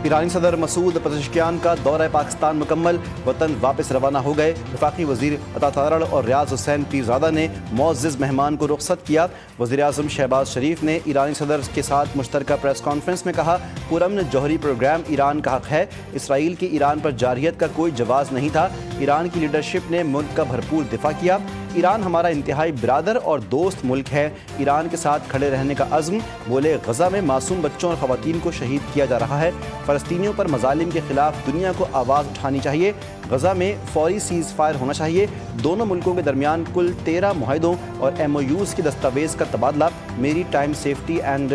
ایرانی صدر Masoud Pezeshkian کا دورہ پاکستان مکمل، وطن واپس روانہ ہو گئے۔ وفاقی وزیر عطا تارڑ اور ریاض حسین پیرزادہ نے معزز مہمان کو رخصت کیا۔ وزیر اعظم شہباز شریف نے ایرانی صدر کے ساتھ مشترکہ پریس کانفرنس میں کہا، پرامن جوہری پروگرام ایران کا حق ہے، اسرائیل کی ایران پر جارحیت کا کوئی جواز نہیں تھا۔ ایران کی لیڈرشپ نے ملک کا بھرپور دفاع کیا۔ ایران ہمارا انتہائی برادر اور دوست ملک ہے، ایران کے ساتھ کھڑے رہنے کا عزم۔ بولے، غزہ میں معصوم بچوں اور خواتین کو شہید کیا جا رہا ہے، فلسطینیوں پر مظالم کے خلاف دنیا کو آواز اٹھانی چاہیے۔ غزہ میں فوری سیز فائر ہونا چاہیے۔ دونوں ملکوں کے درمیان کل 13 معاہدوں اور MOUs کی دستاویز کا تبادلہ۔ میری time safety and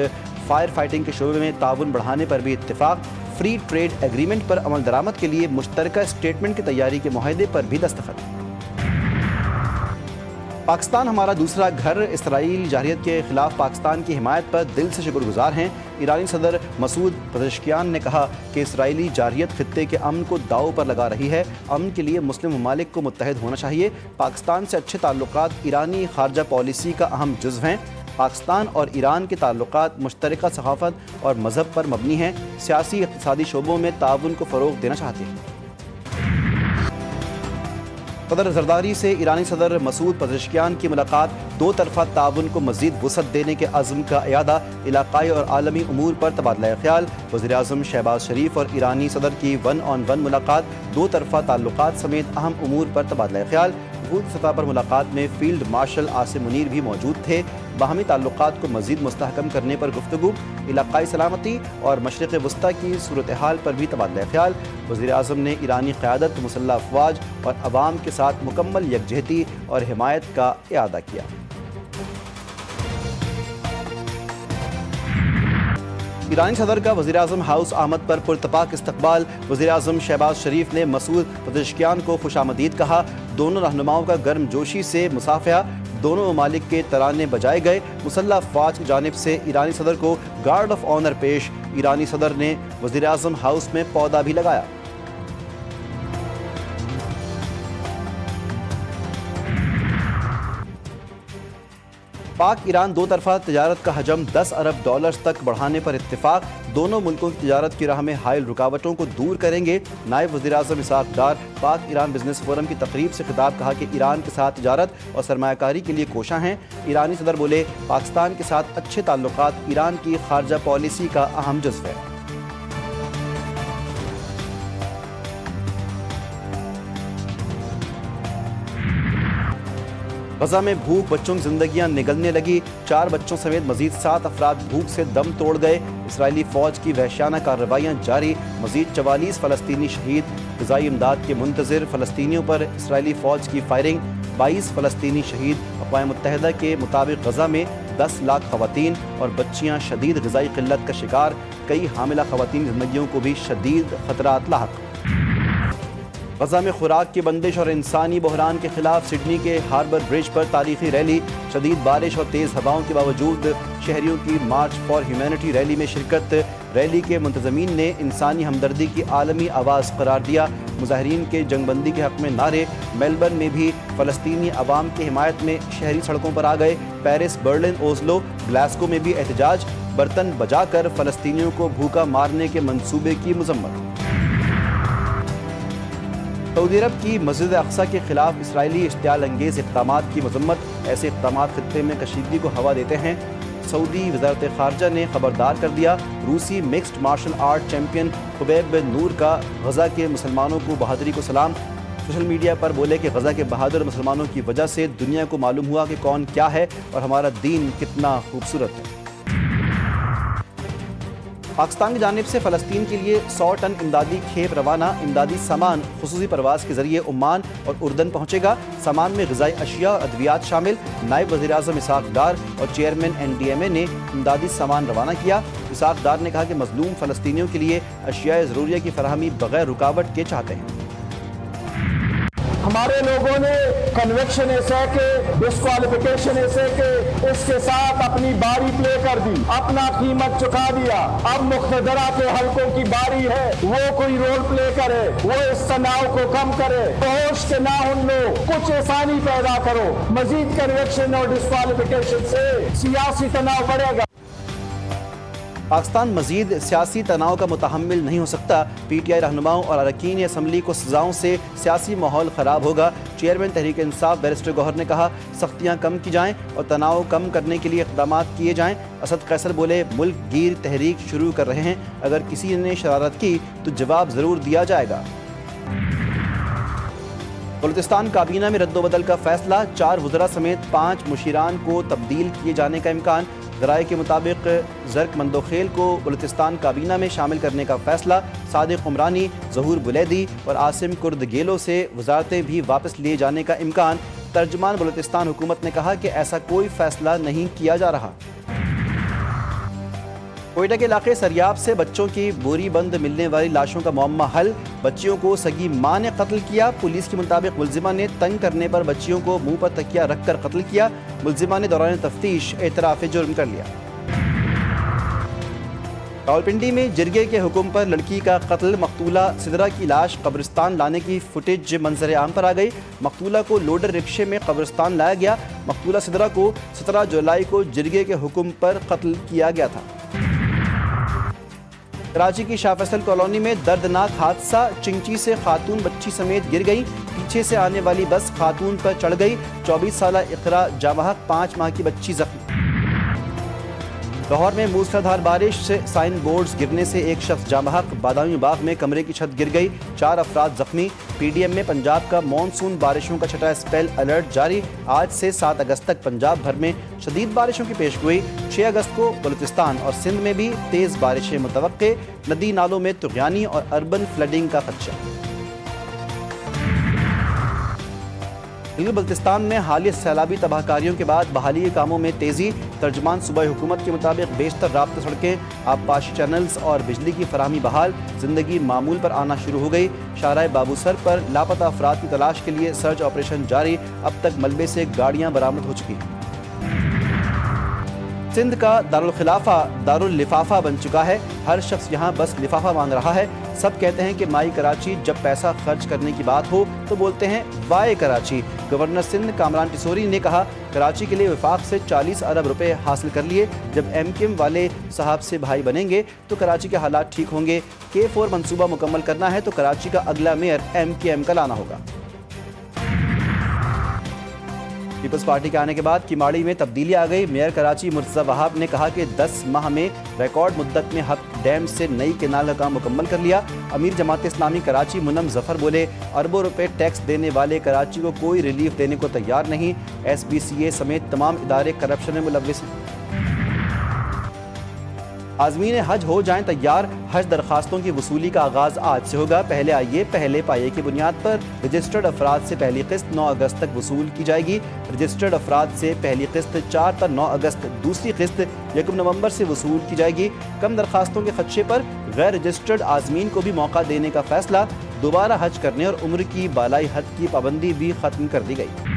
fire fighting کے شعبے میں تعاون بڑھانے پر بھی اتفاق۔ فری ٹریڈ ایگریمنٹ پر عمل درآمد کے لیے مشترکہ اسٹیٹمنٹ کی تیاری کے معاہدے پر بھی دستخط۔ پاکستان ہمارا دوسرا گھر، اسرائیل جارحیت کے خلاف پاکستان کی حمایت پر دل سے شکر گزار ہیں۔ ایرانی صدر مسعود پزشکیان نے کہا کہ اسرائیلی جارحیت خطے کے امن کو داؤ پر لگا رہی ہے، امن کے لیے مسلم ممالک کو متحد ہونا چاہیے۔ پاکستان سے اچھے تعلقات ایرانی خارجہ پالیسی کا اہم جزو ہیں۔ پاکستان اور ایران کے تعلقات مشترکہ ثقافت اور مذہب پر مبنی ہیں، سیاسی اقتصادی شعبوں میں تعاون کو فروغ دینا چاہتے ہیں۔ صدر زرداری سے ایرانی صدر مسعود پزشکیان کی ملاقات، دو طرفہ تعاون کو مزید وسعت دینے کے عزم کا اعادہ، علاقائی اور عالمی امور پر تبادلہ خیال۔ وزیر اعظم شہباز شریف اور ایرانی صدر کی 1-on-1 ملاقات، دو طرفہ تعلقات سمیت اہم امور پر تبادلہ خیال۔ وفود سطح پر ملاقات میں فیلڈ مارشل عاصم منیر بھی موجود تھے۔ باہمی تعلقات کو مزید مستحکم کرنے پر گفتگو، علاقائی سلامتی اور مشرق وسطیٰ کی صورتحال پر بھی تبادلہ خیال۔ وزیر اعظم نے ایرانی قیادت، مسلح افواج اور عوام کے ساتھ مکمل یکجہتی اور حمایت کا اعادہ کیا۔ ایرانی صدر کا وزیر اعظم ہاؤس آمد پر پرتپاک استقبال۔ وزیر اعظم شہباز شریف نے مسعود پزشکیان کو خوش آمدید کہا۔ دونوں رہنماؤں کا گرم جوشی سے مصافحہ، دونوں ممالک کے ترانے بجائے گئے۔ مسلح افواج کی جانب سے ایرانی صدر کو گارڈ آف آنر پیش۔ ایرانی صدر نے وزیر اعظم ہاؤس میں پودا بھی لگایا۔ پاک ایران دو طرفہ تجارت کا حجم $10 ارب تک بڑھانے پر اتفاق، دونوں ملکوں کی تجارت کی راہ میں حائل رکاوٹوں کو دور کریں گے۔ نائب وزیر اعظم اسحاق ڈار پاک ایران بزنس فورم کی تقریب سے خطاب، کہا کہ ایران کے ساتھ تجارت اور سرمایہ کاری کے لیے کوشاں ہیں۔ ایرانی صدر بولے، پاکستان کے ساتھ اچھے تعلقات ایران کی خارجہ پالیسی کا اہم جزو ہے۔ غزہ میں بھوک، بچوں کی زندگیاں نگلنے لگی، 4 بچوں سمیت مزید 7 افراد بھوک سے دم توڑ گئے۔ اسرائیلی فوج کی وحشیانہ کارروائیاں جاری، مزید 44 فلسطینی شہید۔ غذائی امداد کے منتظر فلسطینیوں پر اسرائیلی فوج کی فائرنگ، 22 فلسطینی شہید۔ اقوام متحدہ کے مطابق غزہ میں 10 لاکھ خواتین اور بچیاں شدید غذائی قلت کا شکار، کئی حاملہ خواتین کی زندگیوں کو بھی شدید خطرات لاحق۔ غزہ میں خوراک کی بندش اور انسانی بحران کے خلاف سڈنی کے ہاربر برج پر تاریخی ریلی، شدید بارش اور تیز ہوائوں کے باوجود شہریوں کی مارچ فار ہیومینٹی ریلی میں شرکت۔ ریلی کے منتظمین نے انسانی ہمدردی کی عالمی آواز قرار دیا، مظاہرین کے جنگ بندی کے حق میں نعرے۔ میلبرن میں بھی فلسطینی عوام کی حمایت میں شہری سڑکوں پر آ گئے۔ پیرس، برلن، اوزلو، گلاسگو میں بھی احتجاج، برتن بجا کر فلسطینیوں کو بھوکا مارنے کے منصوبے کی مذمت۔ سعودی عرب کی مسجد اقصیٰ کے خلاف اسرائیلی اشتعال انگیز اقدامات کی مذمت، ایسے اقدامات خطے میں کشیدگی کو ہوا دیتے ہیں۔ سعودی وزارت خارجہ نے خبردار کر دیا، روسی مکسڈ مارشل آرٹ چیمپئن خبیب بن نور کا غزہ کے مسلمانوں کو بہادری کو سلام۔ سوشل میڈیا پر بولے کہ غزہ کے بہادر مسلمانوں کی وجہ سے دنیا کو معلوم ہوا کہ کون کیا ہے اور ہمارا دین کتنا خوبصورت ہے۔ پاکستان کی جانب سے فلسطین کے لیے 100 ٹن امدادی کھیپ روانہ، امدادی سامان خصوصی پرواز کے ذریعے عمان اور اردن پہنچے گا۔ سامان میں غذائی اشیاء اور ادویات شامل۔ نائب وزیر اعظم اسحاق ڈار اور چیئرمین NDMA نے امدادی سامان روانہ کیا۔ اسحاق ڈار نے کہا کہ مظلوم فلسطینیوں کے لیے اشیاء ضروریہ کی فراہمی بغیر رکاوٹ کے چاہتے ہیں۔ ہمارے لوگوں نے کنویکشن ایسے کہ ڈسکوالیفیکیشن ایسے کہ اس کے ساتھ اپنی باری پلے کر دی، اپنا قیمت چکا دیا۔ اب مقتدرہ کے حلقوں کی باری ہے، وہ کوئی رول پلے کرے، وہ اس تناؤ کو کم کرے، ہوش کے ناخن لو، کچھ آسانی پیدا کرو۔ مزید کنویکشن اور ڈسکوالیفیکیشن سے سیاسی تناؤ بڑھے گا۔ پاکستان مزید سیاسی تناؤ کا متحمل نہیں ہو سکتا، پی ٹی آئی رہنماؤں اور اراکین اسمبلی کو سزاؤں سے سیاسی ماحول خراب ہوگا، چیئرمین تحریک انصاف بیرسٹر گوہر نے کہا، سختیاں کم کی جائیں اور تناؤ کم کرنے کے لیے اقدامات کیے جائیں۔ اسد قیصر بولے، ملک گیر تحریک شروع کر رہے ہیں، اگر کسی نے شرارت کی تو جواب ضرور دیا جائے گا۔ بلوچستان کابینہ میں رد و بدل کا فیصلہ، 4 وزراء سمیت 5 مشیران کو تبدیل کیے جانے کا امکان۔ ذرائع کے مطابق زرق مندوخیل کو بلوچستان کابینہ میں شامل کرنے کا فیصلہ، صادق عمرانی، ظہور بلیدی اور عاصم کرد گیلو سے وزارتیں بھی واپس لیے جانے کا امکان۔ ترجمان بلوچستان حکومت نے کہا کہ ایسا کوئی فیصلہ نہیں کیا جا رہا۔ کوئٹہ کے علاقے سریاب سے بچوں کی بوری بند ملنے والی لاشوں کا معمہ حل، بچیوں کو سگی ماں نے قتل کیا، پولیس کے مطابق ملزمہ نے تنگ کرنے پر بچیوں کو منہ پر تکیہ رکھ کر قتل کیا، ملزمہ نے دوران تفتیش اعتراف جرم کر لیا۔ راولپنڈی میں جرگے کے حکم پر لڑکی کا قتل، مقتولہ سدرہ کی لاش قبرستان لانے کی فوٹیج منظر عام پر آ گئی، مقتولہ کو لوڈر رکشے میں قبرستان لایا گیا، مقتولہ سدرہ کو 17 جولائی کو جرگے کے حکم پر قتل کیا گیا تھا۔ کراچی کی شاہ فیصل کالونی میں دردناک حادثہ، چنچی سے خاتون بچی سمیت گر گئی، پیچھے سے آنے والی بس خاتون پر چڑھ گئی، 24 سالہ اقرا جامحق 5 ماہ کی بچی زخمی۔ لاہور میں موسلادھار بارش سے سائن بورڈز گرنے سے ایک شخص جامحق، بادامی باغ میں کمرے کی چھت گر گئی، 4 افراد زخمی۔ پی ڈی ایم میں پنجاب کا مانسون بارشوں کا چھٹا اسپیل الرٹ جاری، آج سے 7 اگست تک پنجاب بھر میں شدید بارشوں کی پیشگوئی، 6 اگست کو بلوچستان اور سندھ میں بھی تیز بارشیں متوقع، ندی نالوں میں طغیانی اور اربن فلڈنگ کا خدشہ۔ بلتستان میں حالیہ سیلابی تباہ کاریوں کے بعد بحالی کے کاموں میں تیزی، ترجمان صوبائی حکومت کے مطابق بیشتر رابطہ سڑکیں، آبپاشی چینلز اور بجلی کی فراہمی بحال، زندگی معمول پر آنا شروع ہو گئی۔ شاہراہ بابو سر پر لاپتہ افراد کی تلاش کے لیے سرچ آپریشن جاری، اب تک ملبے سے گاڑیاں برآمد ہو چکی ہیں۔ سندھ کا دارالخلافہ داراللفافہ بن چکا ہے، ہر شخص یہاں بس لفافہ مانگ رہا ہے، سب کہتے ہیں کہ مائی کراچی، جب پیسہ خرچ کرنے کی بات ہو تو بولتے ہیں وائے کراچی۔ گورنر سندھ کامران ٹسوری نے کہا، کراچی کے لیے وفاق سے 40 ارب روپے حاصل کر لیے، جب ایم کیو ایم والے صاحب سے بھائی بنیں گے تو کراچی کے حالات ٹھیک ہوں گے۔ K4 منصوبہ مکمل کرنا ہے تو کراچی کا اگلا میئر ایم کیو ایم کا لانا ہوگا۔ پیپلز پارٹی کے آنے کے بعد کیماڑی میں تبدیلی آ گئی، میئر کراچی مرتضی وہاب نے کہا کہ 10 ماہ میں ریکارڈ مدت میں حق ڈیم سے نئی کینال کا کام مکمل کر لیا۔ امیر جماعت اسلامی کراچی منم ظفر بولے، اربوں روپے ٹیکس دینے والے کراچی کو کوئی ریلیف دینے کو تیار نہیں، ایس بی سی اے سمیت تمام ادارے کرپشن میں ملوث ہیں۔ عازمین حج ہو جائیں تیار، حج درخواستوں کی وصولی کا آغاز آج سے ہوگا، پہلے آئیے پہلے پائیے کی بنیاد پر رجسٹرڈ افراد سے پہلی قسط 9 اگست تک وصول کی جائے گی، رجسٹرڈ افراد سے پہلی قسط 4 تا 9 اگست، دوسری قسط 1 نومبر سے وصول کی جائے گی۔ کم درخواستوں کے خدشے پر غیر رجسٹرڈ عازمین کو بھی موقع دینے کا فیصلہ، دوبارہ حج کرنے اور عمر کی بالائی حد کی پابندی بھی ختم کر دی گئی۔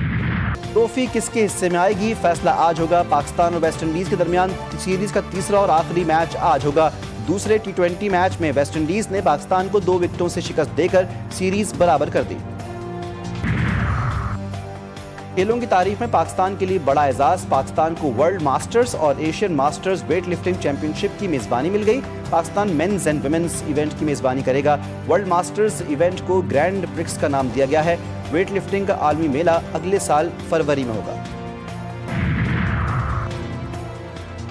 ٹرافی کس کے حصے میں آئے گی، فیصلہ آج ہوگا۔ پاکستان اور ویسٹ انڈیز کے درمیان سیریز کا تیسرا اور آخری میچ آج ہوگا۔ دوسرے T20 میچ میں ویسٹ انڈیز نے پاکستان کو 2 وکٹوں سے شکست دے کر سیریز برابر کر دی۔ کھیلوں کی تاریخ میں پاکستان کے لیے بڑا اعزاز، پاکستان کو ورلڈ ماسٹرز اور Asian masters weightlifting championship کی میزبانی مل گئی۔ Pakistan men's and women's event کی میزبانی کرے گا۔ ورلڈ ماسٹرز ایونٹ کو گرینڈ پرکس کا نام دیا گیا ہے۔ ویٹ لفٹنگ کا عالمی میلہ اگلے سال فروری میں ہوگا۔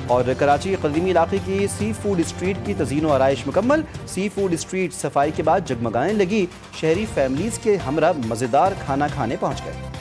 اور کراچی قدیمی علاقے کی سی فوڈ اسٹریٹ کی تزئین و آرائش مکمل، سی فوڈ اسٹریٹ صفائی کے بعد جگمگانے لگی، شہری فیملیز کے ہمراہ مزیدار کھانا کھانے پہنچ گئے۔